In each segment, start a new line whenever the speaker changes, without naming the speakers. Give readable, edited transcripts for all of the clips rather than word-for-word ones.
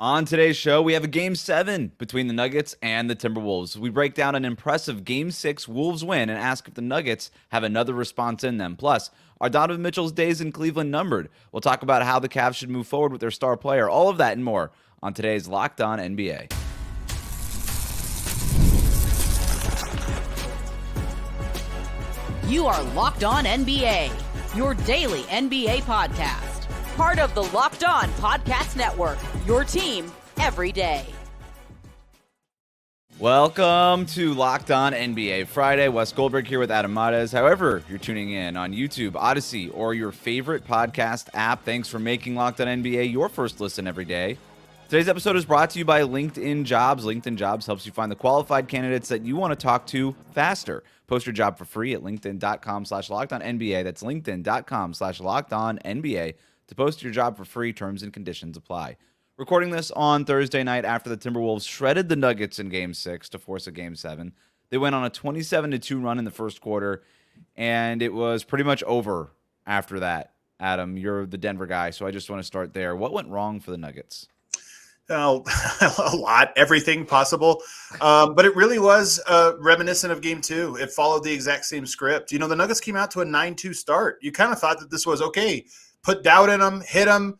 On today's show, we have a Game 7 between the Nuggets and the Timberwolves. We break down an impressive Game 6 Wolves win and ask if the Nuggets have another response in them. Plus, are Donovan Mitchell's days in Cleveland numbered? We'll talk about how the Cavs should move forward with their star player. All of that and more on today's Locked On NBA.
You are Locked On NBA, your daily NBA podcast. Part of the Locked On Podcast Network, your team every day.
Welcome to Locked On NBA Friday. Wes Goldberg here with Adam Mares. However, you're tuning in on YouTube, Odyssey, or your favorite podcast app, thanks for making Locked On NBA your first listen every day. Today's episode is brought to you by LinkedIn Jobs. LinkedIn Jobs helps you find the qualified candidates that you want to talk to faster. Post your job for free at linkedin.com/LockedOnNBA. That's linkedin.com/LockedOnNBA. To post your job for free, terms and conditions apply. Recording this on Thursday night after the Timberwolves shredded the Nuggets in Game 6 to force a Game 7. They went on a 27-2 run in the first quarter, and it was pretty much over after that. Adam, you're the Denver guy, so I just want to start there. What went wrong for the Nuggets?
A lot, everything possible. But it really was reminiscent of Game 2. It followed the exact same script. You know, the Nuggets came out to a 9-2 start. You kind of thought that this was, okay, put doubt in them, hit them,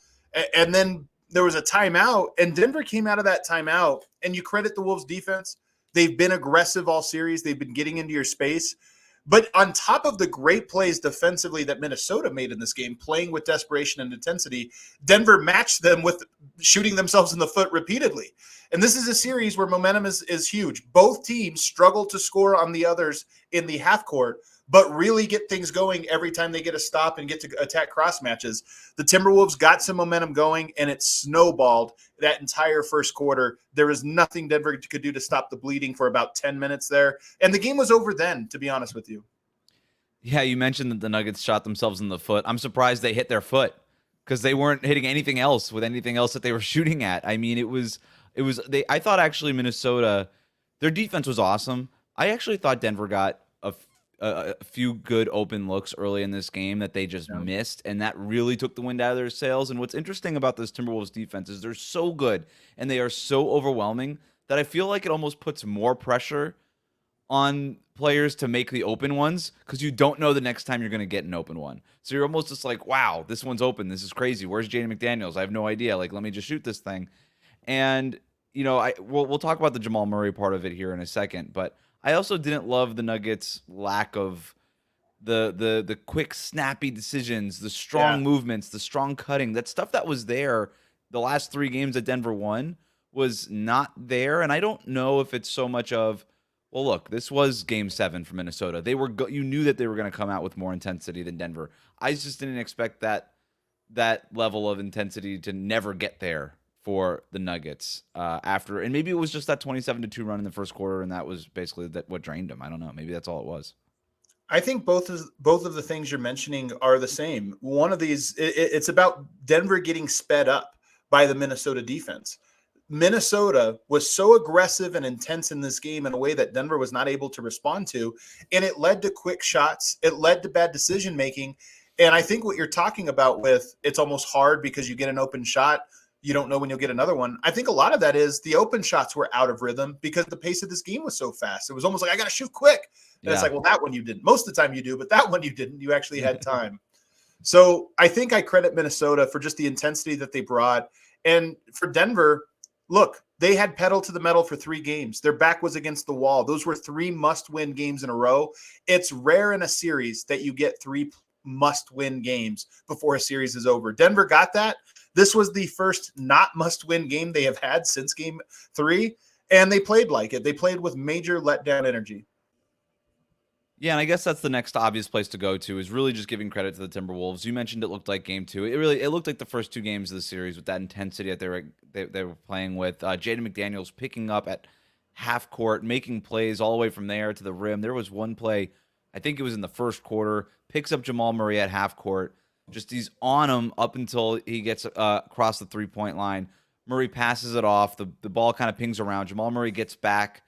and then there was a timeout, and Denver came out of that timeout, and you credit the Wolves defense. They've been aggressive all series. They've been getting into your space. But on top of the great plays defensively that Minnesota made in this game, playing with desperation and intensity, Denver matched them with shooting themselves in the foot repeatedly. And this is a series where momentum is huge. Both teams struggle to score on the others in the half court, but really get things going every time they get a stop and get to attack cross matches. The Timberwolves got some momentum going, and it snowballed that entire first quarter. There was nothing Denver could do to stop the bleeding for about 10 minutes there. And the game was over then, to be honest with you.
Yeah, you mentioned that the Nuggets shot themselves in the foot. I'm surprised they hit their foot because they weren't hitting anything else with anything else that they were shooting at. I mean, I thought actually Minnesota, their defense was awesome. I actually thought Denver got a few good open looks early in this game that they just missed, and that really took the wind out of their sails. And what's interesting about this Timberwolves defense is they're so good and they are so overwhelming that I feel like it almost puts more pressure on players to make the open ones because you don't know the next time you're going to get an open one. So you're almost just like, wow, this one's open. This is crazy. Where's Jaden McDaniels? I have no idea. Like, let me just shoot this thing. And, you know, we'll talk about the Jamal Murray part of it here in a second, but I also didn't love the Nuggets' lack of the quick, snappy decisions, the strong movements, the strong cutting. That stuff that was there the last 3 games that Denver won was not there. And I don't know if it's so much of, well, look, this was Game 7 for Minnesota. You knew that they were going to come out with more intensity than Denver. I just didn't expect that level of intensity to never get there for the Nuggets after, and maybe it was just that 27-2 run in the first quarter, and that was basically what drained them. I don't know. Maybe that's all it was.
I think both of the things you're mentioning are the same. One of these, it's about Denver getting sped up by the Minnesota defense. Minnesota was so aggressive and intense in this game in a way that Denver was not able to respond to, and it led to quick shots. It led to bad decision making, and I think what you're talking about with it's almost hard because you get an open shot. You don't know when you'll get another one. I think a lot of that is the open shots were out of rhythm because the pace of this game was so fast. It was almost like, I got to shoot quick. And it's like, well, that one you didn't. Most of the time you do, but that one you didn't. You actually had time. So I think I credit Minnesota for just the intensity that they brought. And for Denver, look, they had pedal to the metal for 3 games. Their back was against the wall. Those were 3 must-win games in a row. It's rare in a series that you get 3 must-win games before a series is over. Denver got that. This was the first not must-win game they have had since Game 3, and they played like it. They played with major letdown energy.
Yeah, and I guess that's the next obvious place to go to is really just giving credit to the Timberwolves. You mentioned it looked like Game 2. It looked like the first 2 games of the series with that intensity that they were playing with. Jaden McDaniels picking up at half court, making plays all the way from there to the rim. There was one play, I think it was in the first quarter, picks up Jamal Murray at half court. Just he's on him up until he gets across the 3-point line. Murray passes it off. The ball kind of pings around. Jamal Murray gets back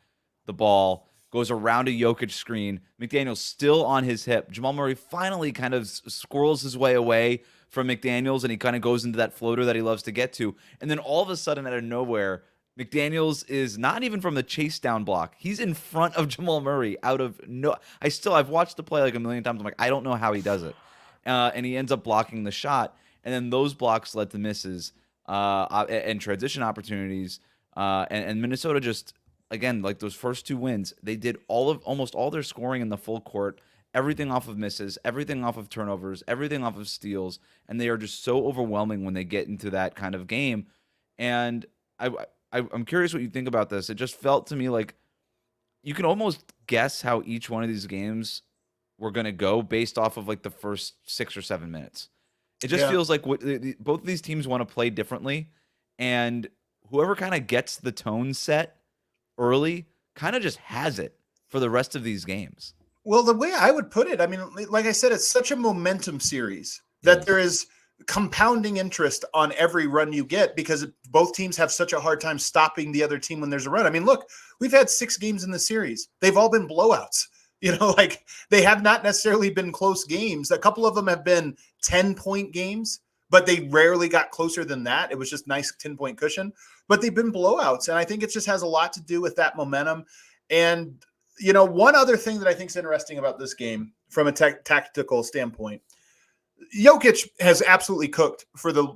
the ball, goes around a Jokic screen. McDaniel's still on his hip. Jamal Murray finally kind of squirrels his way away from McDaniels, and he kind of goes into that floater that he loves to get to. And then all of a sudden, out of nowhere, McDaniels is not even from the chase down block. He's in front of Jamal Murray out of no. I've watched the play like a million times. I'm like, I don't know how he does it. And he ends up blocking the shot. And then those blocks led to misses and transition opportunities. And Minnesota just, again, like those first two wins, they did almost all their scoring in the full court, everything off of misses, everything off of turnovers, everything off of steals. And they are just so overwhelming when they get into that kind of game. And I'm curious what you think about this. It just felt to me like you can almost guess how each one of these games were going to go based off of like the first 6 or 7 minutes. It just feels like both of these teams want to play differently, and whoever kind of gets the tone set early kind of just has it for the rest of these games.
Well, the way I would put it, I mean, like I said, it's such a momentum series that there is compounding interest on every run you get because both teams have such a hard time stopping the other team when there's a run. I mean, look, we've had 6 games in the series. They've all been blowouts. Like they have not necessarily been close games. A couple of them have been 10-point games, but they rarely got closer than that. It was just nice 10-point cushion, but they've been blowouts. And I think it just has a lot to do with that momentum. And, one other thing that I think is interesting about this game from a tactical standpoint, Jokic has absolutely cooked for the,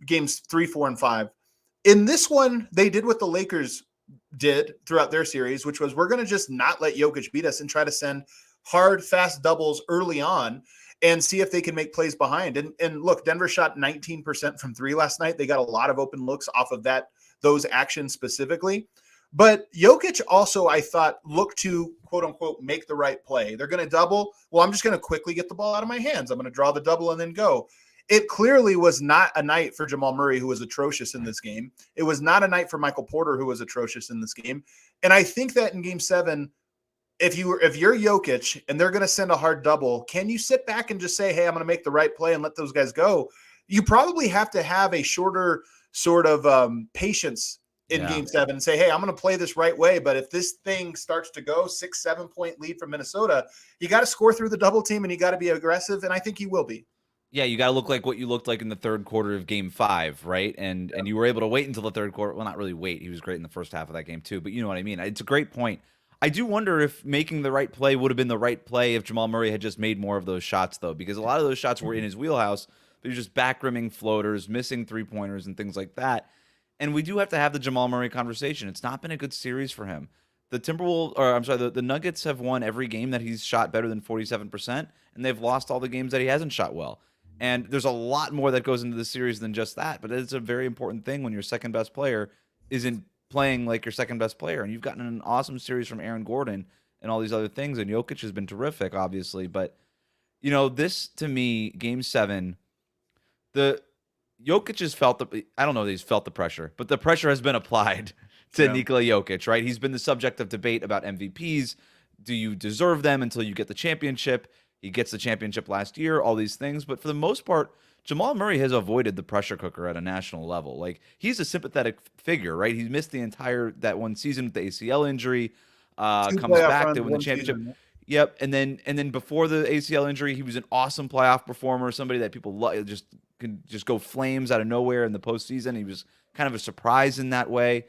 games 3, 4, and 5. In this one, they did what the Lakers did throughout their series, which was we're going to just not let Jokic beat us and try to send hard, fast doubles early on and see if they can make plays behind. And look, Denver shot 19% from 3 last night. They got a lot of open looks off of those actions specifically. But Jokic also, I thought, looked to, quote unquote, make the right play. They're going to double. Well, I'm just going to quickly get the ball out of my hands. I'm going to draw the double and then go. It clearly was not a night for Jamal Murray, who was atrocious in this game. It was not a night for Michael Porter, who was atrocious in this game. And I think that in Game 7, if you're Jokic and they're going to send a hard double, can you sit back and just say, hey, I'm going to make the right play and let those guys go? You probably have to have a shorter sort of patience in Game 7 and say, hey, I'm going to play this right way. But if this thing starts to go 6-7 point lead from Minnesota, you got to score through the double team and you got to be aggressive. And I think you will be.
Yeah, you got to look like what you looked like in the third quarter of Game 5, right? And you were able to wait until the third quarter. Well, not really wait. He was great in the first half of that game too, but you know what I mean. It's a great point. I do wonder if making the right play would have been the right play if Jamal Murray had just made more of those shots, though, because a lot of those shots were in his wheelhouse. But he was just back-rimming floaters, missing three-pointers, and things like that. And we do have to have the Jamal Murray conversation. It's not been a good series for him. The Nuggets have won every game that he's shot better than 47%, and they've lost all the games that he hasn't shot well. And there's a lot more that goes into the series than just that, but it's a very important thing when your second best player isn't playing like your second best player. And you've gotten an awesome series from Aaron Gordon and all these other things, and Jokic has been terrific, obviously. But, this, to me, Game 7, Jokic has I don't know that he's felt the pressure, but the pressure has been applied to Nikola Jokic, right? He's been the subject of debate about MVPs. Do you deserve them until you get the championship? He gets the championship last year, all these things. But for the most part, Jamal Murray has avoided the pressure cooker at a national level. Like, he's a sympathetic figure, right? He missed that one season with the ACL injury, comes back, they win the championship. Season. Yep. And then before the ACL injury, he was an awesome playoff performer, somebody that people could just go flames out of nowhere in the postseason. He was kind of a surprise in that way.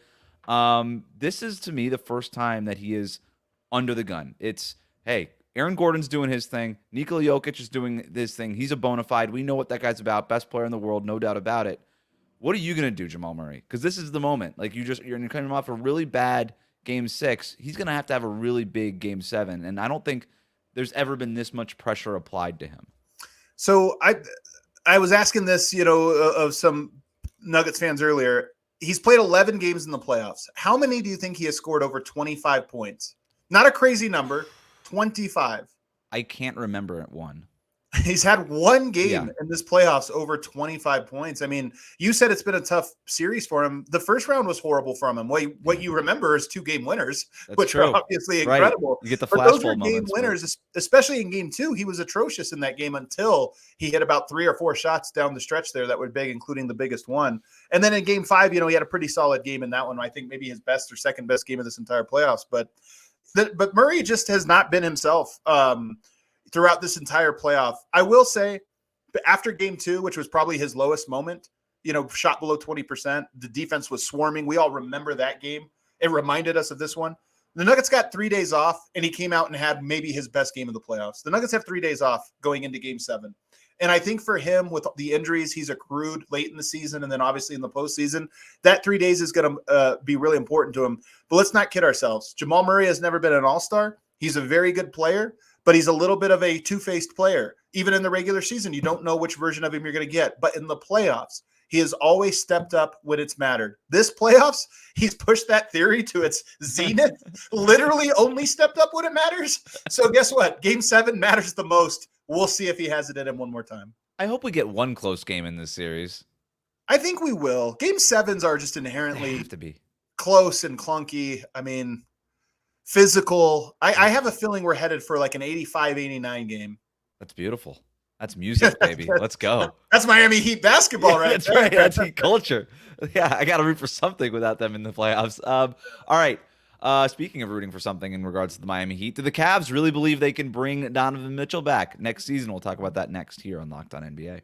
This is, to me, the first time that he is under the gun. It's, hey, Aaron Gordon's doing his thing. Nikola Jokic is doing this thing. He's a bona fide. We know what that guy's about. Best player in the world, no doubt about it. What are you going to do, Jamal Murray? Because this is the moment. Like, you're coming off a really bad Game 6. He's going to have a really big Game 7. And I don't think there's ever been this much pressure applied to him.
So I was asking this, of some Nuggets fans earlier. He's played 11 games in the playoffs. How many do you think he has scored over 25 points? Not a crazy number. 25.
I can't remember one.
He's had one game in this playoffs over 25 points. I mean, you said it's been a tough series for him. The first round was horrible from him. What you remember is 2 game winners, which are obviously incredible.
You get the
flashbulb moments.
Game
winners, especially in Game 2. He was atrocious in that game until he hit about 3 or 4 shots down the stretch there that were big, including the biggest one. And then in Game 5, he had a pretty solid game in that one. I think maybe his best or second best game of this entire playoffs. But Murray just has not been himself throughout this entire playoff. I will say after game 2, which was probably his lowest moment, shot below 20%. The defense was swarming. We all remember that game. It reminded us of this one. The Nuggets got 3 days off, and he came out and had maybe his best game of the playoffs. The Nuggets have 3 days off going into game 7. And I think for him, with the injuries he's accrued late in the season and then obviously in the postseason, that 3 days is going to be really important to him. But let's not kid ourselves. Jamal Murray has never been an all-star. He's a very good player, but he's a little bit of a two-faced player. Even in the regular season, you don't know which version of him you're going to get. But in the playoffs, he has always stepped up when it's mattered. This playoffs, he's pushed that theory to its zenith, literally only stepped up when it matters. So guess what? Game 7 matters the most. We'll see if he has it in him one more time.
I hope we get one close game in this series.
I think we will. Game 7s are just
They
inherently
have to be
close and clunky. I mean, physical. I have a feeling we're headed for like an 85-89 game.
That's beautiful. That's music, baby. Let's go.
That's Miami Heat basketball, right?
That's right. That's Heat culture. Yeah, I got to root for something without them in the playoffs. All right. Speaking of rooting for something in regards to the Miami Heat, do the Cavs really believe they can bring Donovan Mitchell back next season? We'll talk about that next here on Locked On NBA.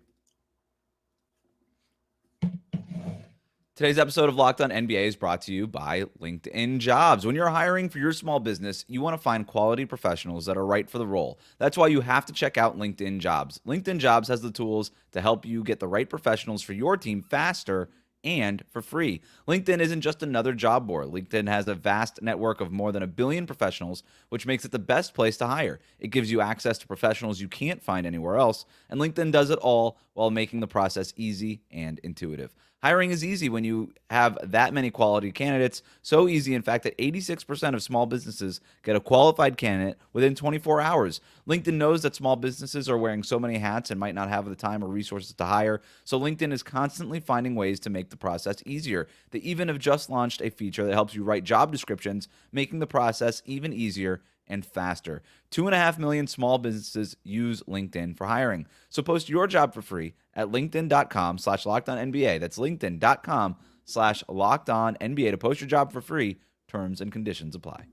Today's episode of Locked On NBA is brought to you by LinkedIn Jobs. When you're hiring for your small business, you want to find quality professionals that are right for the role. That's why you have to check out LinkedIn Jobs. LinkedIn Jobs has the tools to help you get the right professionals for your team faster and for free. LinkedIn isn't just another job board. LinkedIn has a vast network of more than 1 billion professionals, which makes it the best place to hire. It gives you access to professionals you can't find anywhere else, and LinkedIn does it all while making the process easy and intuitive. Hiring is easy when you have that many quality candidates. So easy, in fact, that 86% of small businesses get a qualified candidate within 24 hours. LinkedIn knows that small businesses are wearing so many hats and might not have the time or resources to hire. So LinkedIn is constantly finding ways to make the process easier. They even have just launched a feature that helps you write job descriptions, making the process even easier and faster. 2.5 million small businesses use LinkedIn for hiring. So post your job for free at linkedin.com/lockedonnba. That's linkedin.com/lockedonnba to post your job for free. Terms and conditions apply.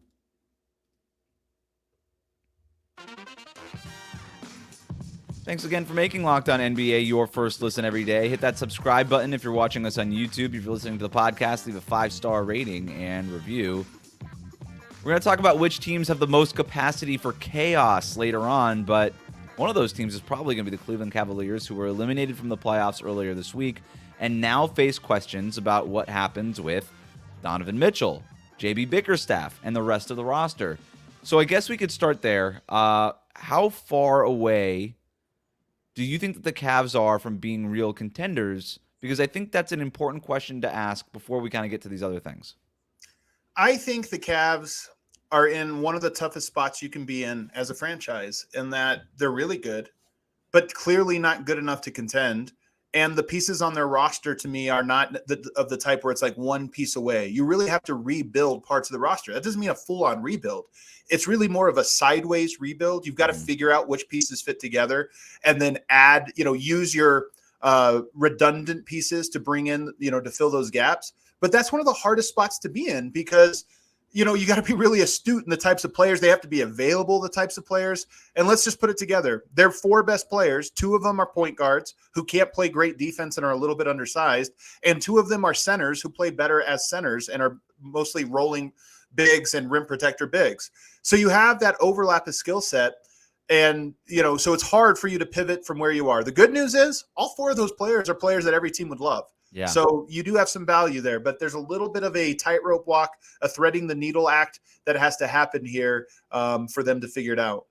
Thanks again for making Locked On NBA your first listen every day. Hit that subscribe button if you're watching us on YouTube. If you're listening to the podcast, leave a 5-star rating and review. We're going to talk about which teams have the most capacity for chaos later on, but one of those teams is probably going to be the Cleveland Cavaliers, who were eliminated from the playoffs earlier this week and now face questions about what happens with Donovan Mitchell, JB Bickerstaff, and the rest of the roster. So I guess we could start there. How far away do you think that the Cavs are from being real contenders? Because I think that's an important question to ask before we kind of get to these other things.
I think the Cavs are in one of the toughest spots you can be in as a franchise, in that they're really good, but clearly not good enough to contend. And the pieces on their roster, to me, are not of the type where it's like one piece away. You really have to rebuild parts of the roster. That doesn't mean a full-on rebuild. It's really more of a sideways rebuild. You've got to figure out which pieces fit together and then add, use your redundant pieces to bring in, to fill those gaps. But that's one of the hardest spots to be in because, you got to be really astute in the types of players. They have to be available, the types of players. And let's just put it together. Their 4 best players, 2 of them are point guards who can't play great defense and are a little bit undersized. And 2 of them are centers who play better as centers and are mostly rolling bigs and rim protector bigs. So you have that overlap of skill set. And, so it's hard for you to pivot from where you are. The good news is all 4 of those players are players that every team would love.
Yeah.
So you do have some value there, but there's a little bit of a tightrope walk, a threading the needle act that has to happen here for them to figure it out.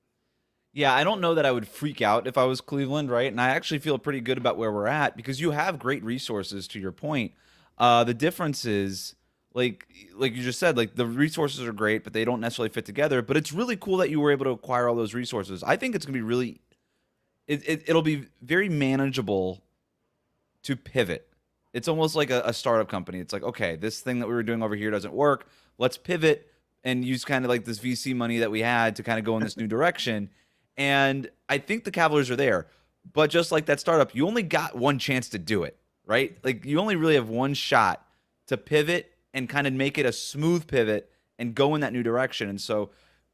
Yeah, I don't know that I would freak out if I was Cleveland, right? And I actually feel pretty good about where we're at because you have great resources, to your point. The difference is, like you just said, like the resources are great, but they don't necessarily fit together. But it's really cool that you were able to acquire all those resources. I think it's going to be really it'll be very manageable to pivot. It's almost like a startup company. It's like, okay, this thing that we were doing over here doesn't work. Let's pivot and use kind of like this VC money that we had to kind of go in this new direction. And I think the Cavaliers are there. But just like that startup, you only got one chance to do it, right? Like you only really have one shot to pivot and kind of make it a smooth pivot and go in that new direction. And so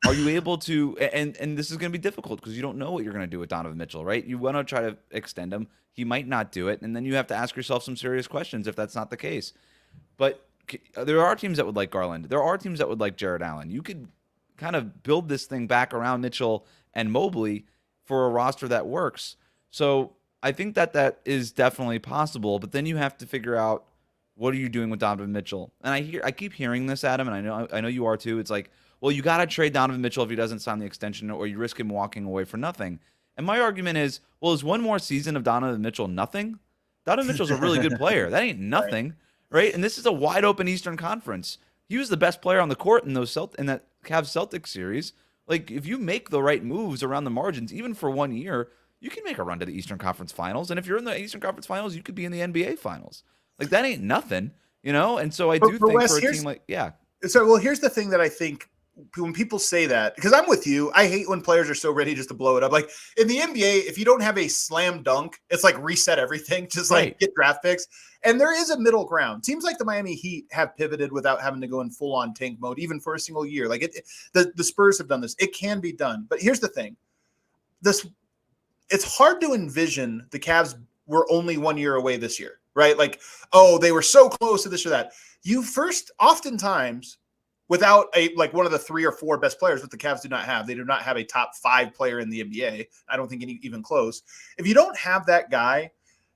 Are you able to, and this is going to be difficult because you don't know what you're going to do with Donovan Mitchell, right? You want to try to extend him. He might not do it. And then you have to ask yourself some serious questions if that's not the case. But there are teams that would like Garland. There are teams that would like Jared Allen. You could kind of build this thing back around Mitchell and Mobley for a roster that works. So I think that is definitely possible. But then you have to figure out, what are you doing with Donovan Mitchell? And I keep hearing this, Adam, and I know you are too. It's like, well, you got to trade Donovan Mitchell if he doesn't sign the extension, or you risk him walking away for nothing. And my argument is, well, is one more season of Donovan Mitchell nothing? Donovan Mitchell's a really good player. That ain't nothing, right? And this is a wide open Eastern Conference. He was the best player on the court in that Cavs Celtics series. Like, if you make the right moves around the margins, even for 1 year, you can make a run to the Eastern Conference Finals. And if you're in the Eastern Conference Finals, you could be in the NBA Finals. Like, that ain't nothing, you know? And so I do think
Wes,
for a team like, yeah.
So, well, here's the thing that I think when people say that, because I'm with you, I hate when players are so ready just to blow it up. Like in the NBA, if you don't have a slam dunk, it's like reset everything, just like get draft picks. And there is a middle ground. Teams like the Miami Heat have pivoted without having to go in full on tank mode, even for a single year. Like the Spurs have done this. It can be done. But here's the thing. It's hard to envision the Cavs were only 1 year away this year, right? Like, oh, they were so close to this or that. You first, oftentimes, without one of the 3 or 4 best players that the Cavs do not have. They do not have a top 5 player in the NBA. I don't think even close. If you don't have that guy,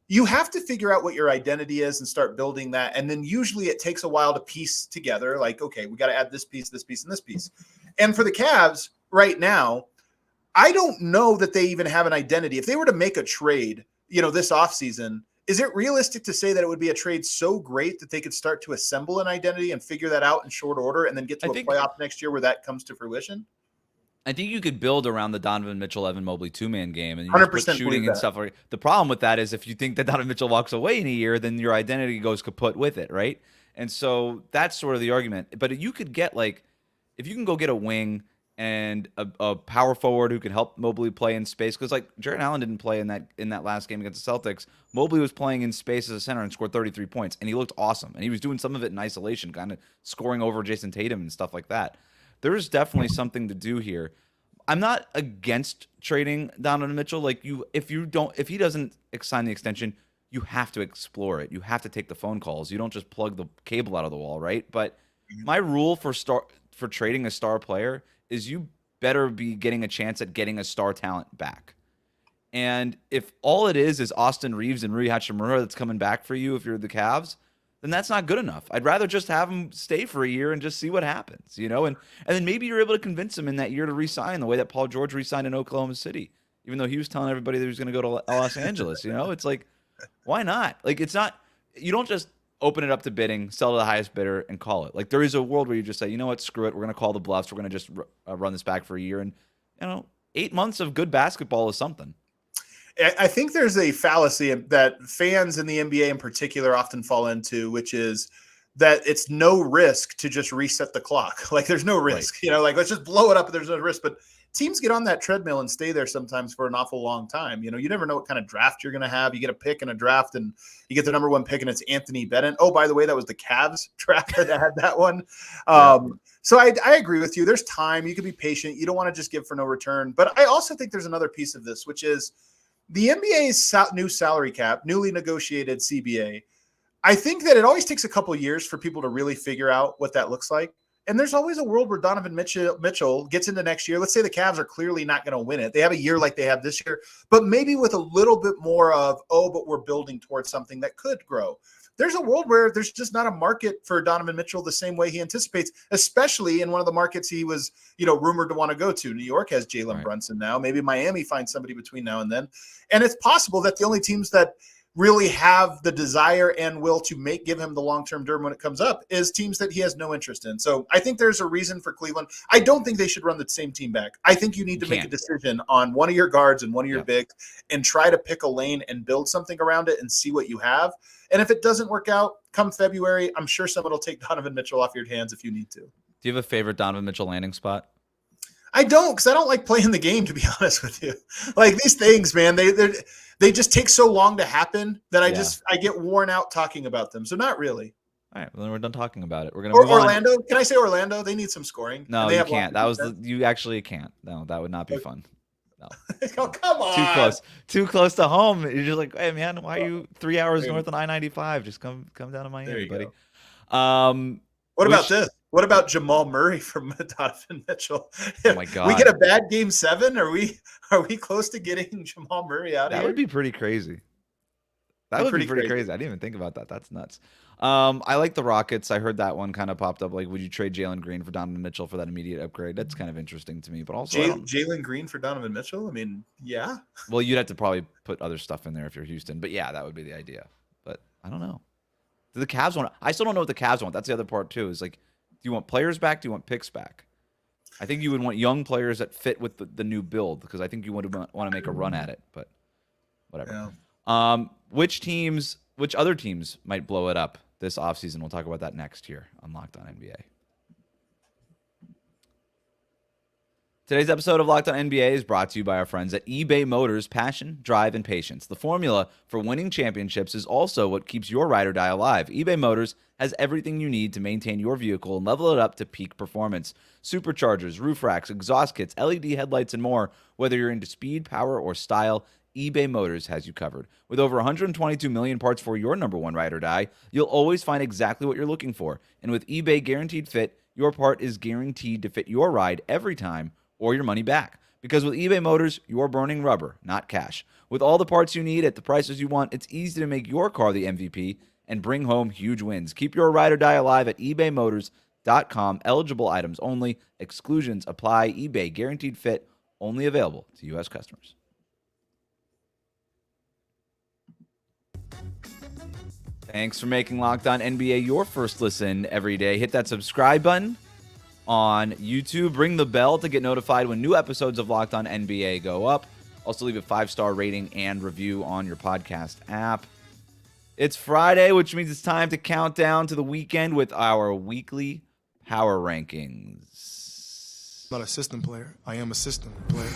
you have to figure out what your identity is and start building that. And then usually it takes a while to piece together. Like, okay, we got to add this piece, and this piece. And for the Cavs right now, I don't know that they even have an identity. If they were to make a trade, this offseason, is it realistic to say that it would be a trade so great that they could start to assemble an identity and figure that out in short order and then get to a playoff next year where that comes to fruition?
I think you could build around the Donovan Mitchell, Evan Mobley 2-man game, and you
100%
just put shooting and stuff. The problem with that is if you think that Donovan Mitchell walks away in a year, then your identity goes kaput with it, right? And so that's sort of the argument. But you could get if you can go get a wing and a power forward who can help Mobley play in space, because Jared Allen didn't play in that last game against the Celtics. Mobley was playing in space as a center and scored 33 points, and he looked awesome. And he was doing some of it in isolation, kind of scoring over Jason Tatum and stuff like that. There's definitely something to do here. I'm not against trading Donovan Mitchell. If he doesn't sign the extension, you have to explore it. You have to take the phone calls. You don't just plug the cable out of the wall, right? But my rule for trading a star player is you better be getting a chance at getting a star talent back. And if all it is Austin Reeves and Rui Hachimura that's coming back for you if you're the Cavs, then that's not good enough. I'd rather just have him stay for a year and just see what happens, And then maybe you're able to convince him in that year to re-sign the way that Paul George re-signed in Oklahoma City, even though he was telling everybody that he was going to go to Los Angeles, It's like, why not? It's not, you don't just open it up to bidding, sell to the highest bidder, and call it. There is a world where you just say, you know what, screw it. We're going to call the bluffs. We're going to just run this back for a year. And, 8 months of good basketball is something.
I think there's a fallacy that fans in the NBA in particular often fall into, which is that it's no risk to just reset the clock. There's no risk, right. Let's just blow it up. There's no risk, but teams get on that treadmill and stay there sometimes for an awful long time. You never know what kind of draft you're going to have. You get a pick in a draft and you get the number 1 pick and it's Anthony Bennett. Oh, by the way, that was the Cavs draft that had that one. So I agree with you. There's time. You can be patient. You don't want to just give for no return. But I also think there's another piece of this, which is the NBA's new salary cap, newly negotiated CBA. I think that it always takes a couple of years for people to really figure out what that looks like. And there's always a world where Donovan Mitchell gets into next year. Let's say the Cavs are clearly not going to win it. They have a year like they have this year, but maybe with a little bit more of, but we're building towards something that could grow. There's a world where there's just not a market for Donovan Mitchell the same way he anticipates, especially in one of the markets he was, rumored to want to go to. New York has Jalen Brunson now. Maybe Miami finds somebody between now and then. And it's possible that the only teams that really have the desire and will to give him the long-term derm when it comes up is teams that he has no interest in. So I think there's a reason for Cleveland. I don't think they should run the same team back. I think you need to make a decision on one of your guards and one of your bigs and try to pick a lane and build something around it and see what you have. And if it doesn't work out come February, I'm sure someone will take Donovan Mitchell off your hands if you need to.
Do you have a favorite Donovan Mitchell landing spot?
I don't, because I don't like playing the game, to be honest with you. These things, man, they just take so long to happen that I get worn out talking about them. So not really.
All right, well, then we're done talking about it. We're gonna
Or
move on.
Orlando. Can I say Orlando? They need some scoring.
No,
and they
you
have
can't.
lots of
You actually can't. No, that would not be
Okay.
fun. No,
Oh, come on.
too close to home. You're just like, hey man, why are you 3 hours
Dude.
north of I-95? Just come down to
There
Miami,
you
buddy.
go. What about this? What about Jamal Murray from Donovan Mitchell?
Oh my God.
We get a bad game 7. Are we close to getting Jamal Murray out of here?
That would be pretty crazy. That would be pretty crazy. I didn't even think about that. That's nuts. I like the Rockets. I heard that one kind of popped up. Like, would you trade Jalen Green for Donovan Mitchell for that immediate upgrade? That's kind of interesting to me. But also,
Jalen Green for Donovan Mitchell? I mean, yeah.
Well, you'd have to probably put other stuff in there if you're Houston. But yeah, that would be the idea. But I don't know. Do the Cavs want? I still don't know what the Cavs want. That's the other part too. Is like, do you want players back? Do you want picks back? I think you would want young players that fit with the new build because I think you would want to make a run at it. But whatever.
Yeah.
Which other teams might blow it up this offseason? We'll talk about that next here on Locked On NBA. Today's episode of Locked On NBA is brought to you by our friends at eBay Motors. Passion, drive, and patience. The formula for winning championships is also what keeps your ride or die alive. eBay Motors has everything you need to maintain your vehicle and level it up to peak performance. Superchargers, roof racks, exhaust kits, LED headlights, and more. Whether you're into speed, power, or style, eBay Motors has you covered. With over 122 million parts for your number one ride or die, you'll always find exactly what you're looking for. And with eBay Guaranteed Fit, your part is guaranteed to fit your ride every time or your money back. Because with eBay Motors, you're burning rubber, not cash. With all the parts you need at the prices you want, it's easy to make your car the MVP and bring home huge wins. Keep your ride or die alive at ebaymotors.com. Eligible items only. Exclusions apply. eBay Guaranteed Fit only available to U.S. customers. Thanks for making Locked On NBA your first listen every day. Hit that subscribe button on YouTube. Ring the bell to get notified when new episodes of Locked On NBA go up. Also leave a 5-star rating and review on your podcast app. It's Friday, which means it's time to count down to the weekend with our weekly power rankings.
I'm not a system player. I am a system player.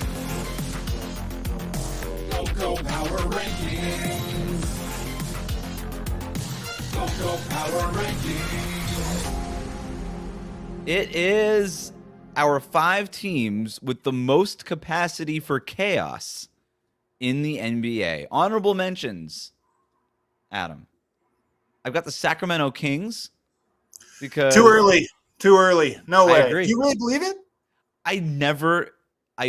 Go power rankings. Go power rankings.
It is our 5 teams with the most capacity for chaos in the NBA. Honorable mentions, Adam. I've got the Sacramento Kings because
Too early. No
I
way.
agree.
Do you really believe it?
I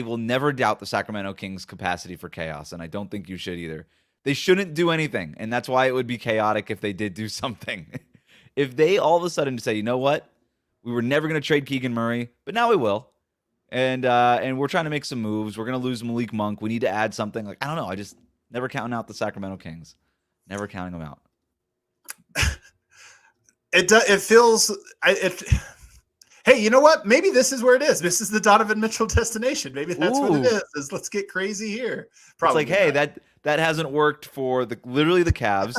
will never doubt the Sacramento Kings' capacity for chaos, and I don't think you should either. They shouldn't do anything, and that's why it would be chaotic if they did do something. If they all of a sudden say, you know what? We were never going to trade Keegan Murray, but now we will. And we're trying to make some moves. We're going to lose Malik Monk. We need to add something. Like, I don't know. I just never counting out the Sacramento Kings. Never counting them out.
It feels hey, you know what? Maybe this is where it is. This is the Donovan Mitchell destination. Maybe that's what it is. Let's get crazy here. Probably
it's like, hey, that hasn't worked for literally the Cavs.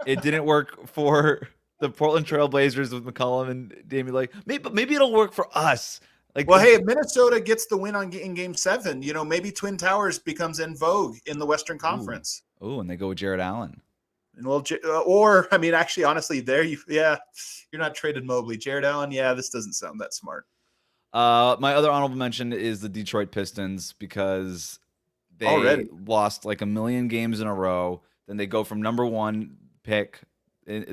It didn't work for the Portland Trail Blazers with McCollum and Damian. Like, maybe it'll work for us. Like,
well, hey, if Minnesota gets the win in Game 7, maybe Twin Towers becomes en vogue in the Western Conference.
Ooh, and they go with Jared Allen.
And or I mean, actually, honestly, you're not traded Mobley, Jared Allen. Yeah, this doesn't sound that smart.
My other honorable mention is the Detroit Pistons because they
Already
lost like a million games in a row. Then they go from number 1 pick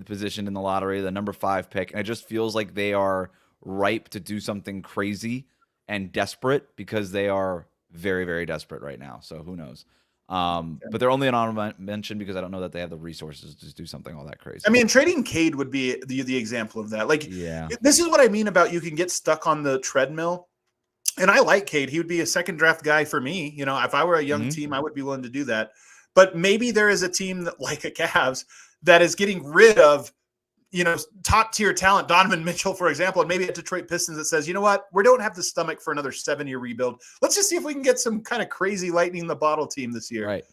positioned in the lottery, the number 5 pick, and it just feels like they are ripe to do something crazy and desperate because they are very, very desperate right now. So who knows? But they're only an honorable mention because I don't know that they have the resources to do something all that crazy.
I mean, trading Cade would be the example of that. Like,
yeah,
this is what I mean about you can get stuck on the treadmill. And I like Cade. He would be a second draft guy for me. If I were a young team, I would be willing to do that. But maybe there is a team that, like a Cavs, that is getting rid of, top tier talent, Donovan Mitchell, for example, and maybe a Detroit Pistons that says, you know what, we don't have the stomach for another 7-year rebuild. Let's just see if we can get some kind of crazy lightning in the bottle team this year.
Right.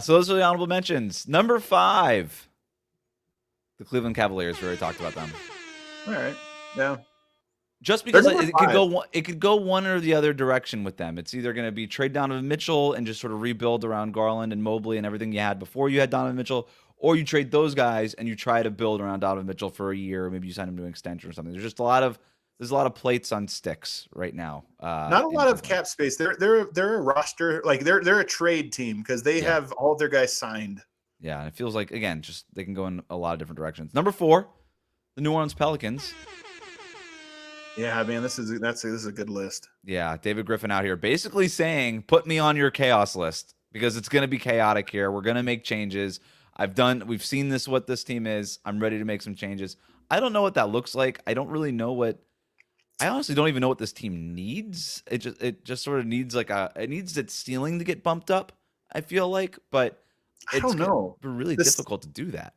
So those are the honorable mentions. Number 5, the Cleveland Cavaliers. We already talked about them.
All right. Yeah.
Just because it could go one or the other direction with them. It's either going to be trade Donovan Mitchell and just sort of rebuild around Garland and Mobley and everything you had before you had Donovan Mitchell, or you trade those guys and you try to build around Donovan Mitchell for a year. Maybe you sign him to an extension or something. There's a lot of plates on sticks right now.
Not a
in
lot of
Cleveland.
cap space. They're a roster, like they're a trade team because they have all their guys signed.
Yeah, and it feels like, again, just they can go in a lot of different directions. Number 4, the New Orleans Pelicans.
Yeah, man, this is a good list.
Yeah, David Griffin out here basically saying, put me on your chaos list because it's going to be chaotic here. We're going to make changes. We've seen what this team is. I'm ready to make some changes. I don't know what that looks like. I honestly don't even know what this team needs. It just sort of needs it needs its ceiling to get bumped up, I feel like, but
I don't know.
It's really difficult to do that.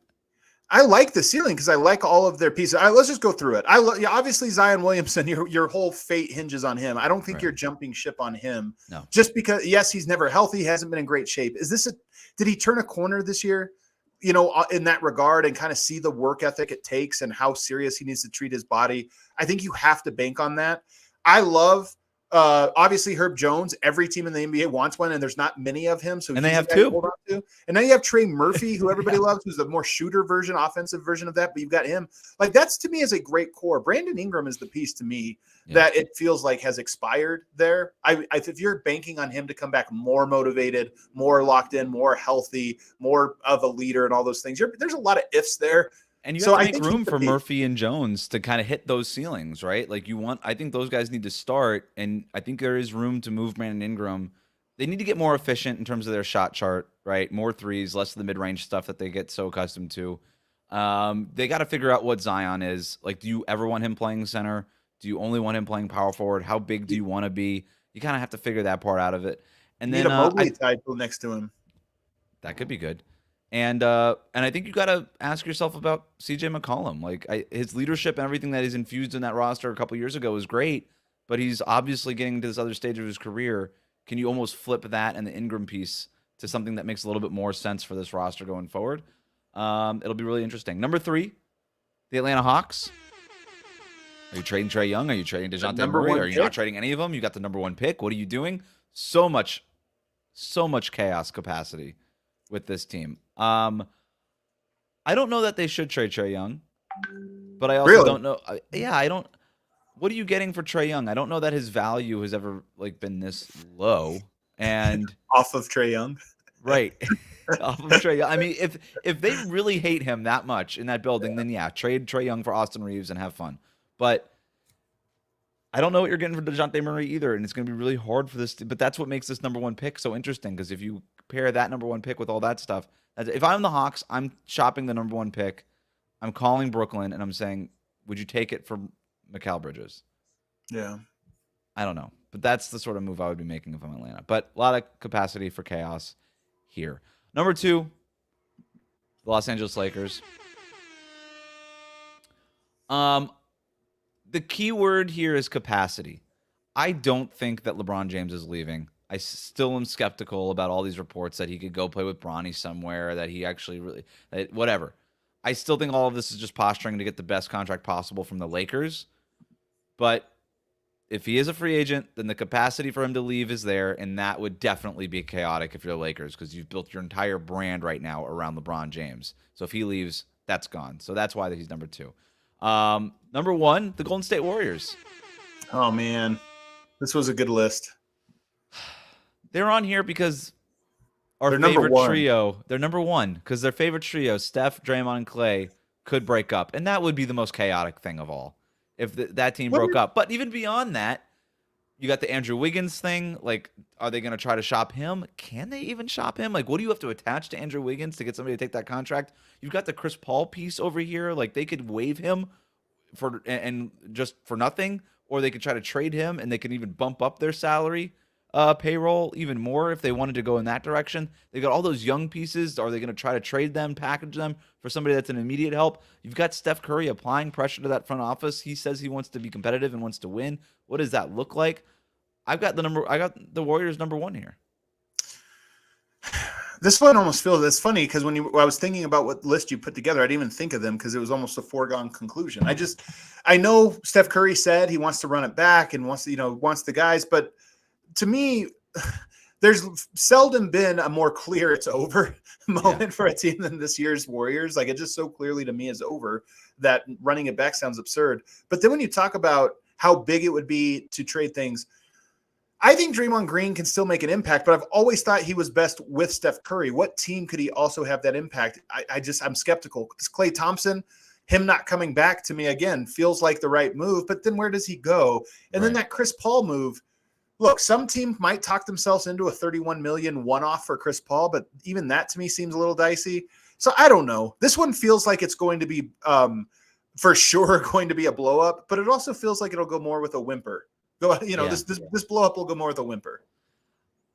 I like the ceiling because I like all of their pieces. Let's just go through it. Obviously Zion Williamson, your whole fate hinges on him. I don't think you're jumping ship on him.
No.
Just because, yes, he's never healthy, hasn't been in great shape. Did he turn a corner this year? In that regard, and kind of see the work ethic it takes and how serious he needs to treat his body. I think you have to bank on that. I love, obviously, Herb Jones. Every team in the NBA wants one, and there's not many of him. So
and they have 2.
Hold on to. And then you have Trey Murphy, who everybody loves, who's the more shooter version, offensive version of that. But you've got him. Like, that's to me is a great core. Brandon Ingram is the piece to me that it feels like has expired there. If you're banking on him to come back more motivated, more locked in, more healthy, more of a leader, and all those things, there's a lot of ifs there.
And you have to make room for Murphy and Jones to kind of hit those ceilings, right? Like I think those guys need to start, and I think there is room to move Brandon Ingram. They need to get more efficient in terms of their shot chart, right? More threes, less of the mid-range stuff that they get so accustomed to. They got to figure out what Zion is. Like, do you ever want him playing center? Do you only want him playing power forward? How big do you want to be? You kind of have to figure that part out of it. And
need
then
a Mobley title next to him.
That could be good. And I think you got to ask yourself about CJ McCollum. Like, his leadership and everything that he's infused in that roster a couple years ago was great, but he's obviously getting to this other stage of his career. Can you almost flip that and the Ingram piece to something that makes a little bit more sense for this roster going forward? It'll be really interesting. Number 3, the Atlanta Hawks. Are you trading Trae Young? Are you trading DeJounte Murray? Are you not trading any of them? You got the number 1 pick. What are you doing? So much chaos capacity with this team. I don't know that they should trade Trae Young, but I also don't know. I don't. What are you getting for Trae Young? I don't know that his value has ever been this low. And
off of Trae Young,
right? Off of Trae Young. I mean, if they really hate him that much in that building, then trade Trae Young for Austin Reeves and have fun. But I don't know what you're getting for DeJounte Murray either, and it's going to be really hard for this. But that's what makes this number 1 pick so interesting, because if you pair that number 1 pick with all that stuff, if I'm the Hawks, I'm shopping the number 1 pick. I'm calling Brooklyn, and I'm saying, would you take it for Mikal Bridges?
Yeah.
I don't know. But that's the sort of move I would be making if I'm Atlanta. But a lot of capacity for chaos here. Number 2, the Los Angeles Lakers. The key word here is capacity. I don't think that LeBron James is leaving. I still am skeptical about all these reports that he could go play with Bronny somewhere, that he actually whatever. I still think all of this is just posturing to get the best contract possible from the Lakers. But if he is a free agent, then the capacity for him to leave is there, and that would definitely be chaotic if you're the Lakers, because you've built your entire brand right now around LeBron James. So if he leaves, that's gone. So that's why he's number 2. Number 1, the Golden State Warriors.
Oh, man. This was a good list.
They're on here because our
They're
favorite
number 1.
trio. They're number 1 because their favorite trio, Steph, Draymond, and Clay, could break up. And that would be the most chaotic thing of all if that team broke up. But even beyond that, you got the Andrew Wiggins thing. Like, are they going to try to shop him? Can they even shop him? Like, what do you have to attach to Andrew Wiggins to get somebody to take that contract? You've got the Chris Paul piece over here. Like, they could waive him for just for nothing, or they could try to trade him, and they could even bump up their salary payroll even more if they wanted to go in that direction. They got all those young pieces. Are they going to try to trade them, package them for somebody that's an immediate help? You've got Steph Curry applying pressure to that front office. He says he wants to be competitive and wants to win. What does that look like? I got the Warriors number 1 here.
This one almost feels, it's funny because when I was thinking about what list you put together, I didn't even think of them because it was almost a foregone conclusion. I know Steph Curry said he wants to run it back and wants the guys, but to me, there's seldom been a more clear it's over moment for a team than this year's Warriors. Like, it just so clearly to me is over that running it back sounds absurd. But then when you talk about how big it would be to trade things, I think Draymond Green can still make an impact, but I've always thought he was best with Steph Curry. What team could he also have that impact? I'm skeptical. Because Klay Thompson, him not coming back to me again feels like the right move, but then where does he go? And then that Chris Paul move. Look, some team might talk themselves into a $31 million one-off for Chris Paul, but even that to me seems a little dicey. So I don't know. This one feels like it's going to be for sure going to be a blow-up, but it also feels like it'll go more with a whimper. This blow-up will go more with a whimper.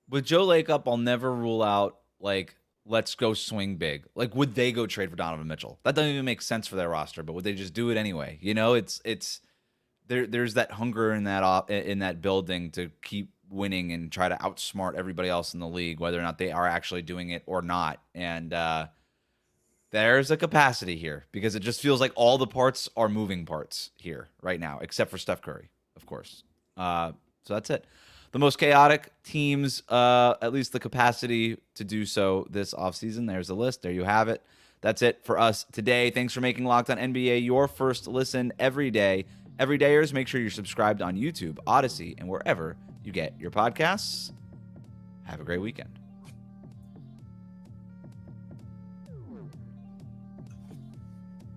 With Joe Lacob, I'll never rule out, like, let's go swing big. Like, would they go trade for Donovan Mitchell? That doesn't even make sense for their roster, but would they just do it anyway? You know, it's there's that hunger in that building to keep winning and try to outsmart everybody else in the league, whether or not they are actually doing it or not. And there's a capacity here because it just feels like all the parts are moving parts here right now, except for Steph Curry, of course. So that's it. The most chaotic teams, at least the capacity to do so this offseason. There's a list. There you have it. That's it for us today. Thanks for making Locked On NBA your first listen every day. Everydayers, make sure you're subscribed on YouTube, Odyssey, and wherever you get your podcasts. Have a great weekend.